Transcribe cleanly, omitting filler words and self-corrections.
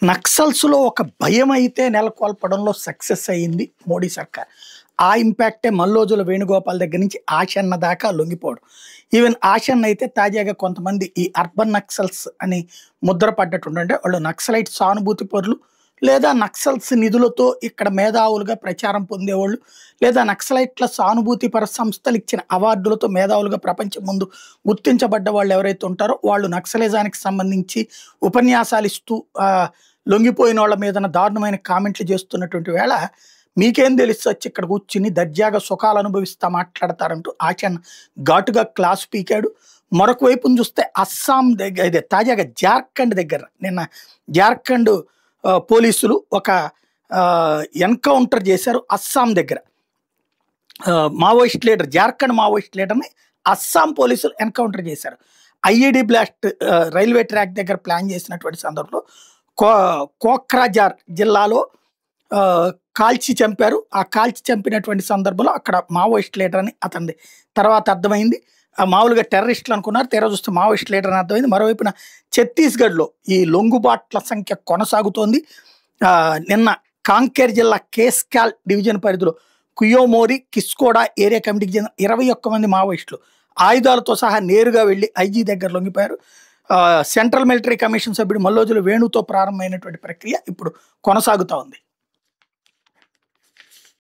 నక్సల్స్‌లో ఒక భయమైతే నెలకొల్పడంలో సక్సెస్ అయింది మోడీ సర్కార్. ఆ ఇంపాక్టే మల్లోజుల వేణుగోపాల్ దగ్గర నుంచి ఆషన్న దాకా లొంగిపోవడం. ఈవెన్ ఆషన్న అయితే తాజాగా కొంతమంది ఈ అర్బన్ నక్సల్స్ అని ముద్ర పడ్డట్టుండి అంటే వాళ్ళు నక్సలైట్ సానుభూతి పరులు, లేదా నక్సల్స్ నిధులతో ఇక్కడ మేధావులుగా ప్రచారం పొందేవాళ్ళు, లేదా నక్సలైట్ల సానుభూతి పర సంస్థలు ఇచ్చిన అవార్డులతో మేధావులుగా ప్రపంచం ముందు గుర్తించబడ్డ వాళ్ళు ఎవరైతే ఉంటారో వాళ్ళు నక్సలిజానికి సంబంధించి ఉపన్యాసాలు ఇస్తూ లొంగిపోయిన వాళ్ళ మీద దారుణమైన కామెంట్లు చేస్తున్నటువంటి వేళ మీకేం తెలుసు వచ్చి ఇక్కడ కూర్చుని దర్జాగా సుఖాలు అనుభవిస్తా మాట్లాడతారంటూ ఆచరణ ఘాటుగా క్లాసు పీకాడు. మరొక వైపును చూస్తే అస్సాం దగ్గర ఇదే తాజాగా జార్ఖండ్ దగ్గర నిన్న జార్ఖండ్ పోలీసులు ఒక ఎన్కౌంటర్ చేశారు. అస్సాం దగ్గర మావోయిస్ట్ లీడర్ జార్ఖండ్ మావోయిస్ట్ లీడర్ని అస్సాం పోలీసులు ఎన్కౌంటర్ చేశారు. ఐఈడి బ్లాస్ట్ రైల్వే ట్రాక్ దగ్గర ప్లాన్ చేసినటువంటి సందర్భంలో కోక్రాజార్ జిల్లాలో కాల్చి చంపారు. ఆ కాల్చి చంపినటువంటి సందర్భంలో అక్కడ మావోయిస్ట్ లీడర్ అని అతనిది తర్వాత అర్థమైంది. మామూలుగా టెర్రరిస్టులు అనుకున్నారు, తీరా చూస్తే మావోయిస్ట్ లీడర్ అని అర్థమైంది. మరోవైపున ఛత్తీస్గఢ్లో ఈ లొంగుబాట్ల సంఖ్య కొనసాగుతోంది. నిన్న కాంకేర్ జిల్లా కేస్కాల్ డివిజన్ పరిధిలో కుయోమోరి కిస్కోడా ఏరియా కమిటీకి చెందిన 21 మంది మావోయిస్టులు ఆయుధాలతో సహా నేరుగా వెళ్లి ఐజీ దగ్గర లొంగిపోయారు. సెంట్రల్ మిలిటరీ కమిషన్ సభ్యుడు మల్లోజుల వేణుతో ప్రారంభమైనటువంటి ప్రక్రియ ఇప్పుడు కొనసాగుతూ ఉంది.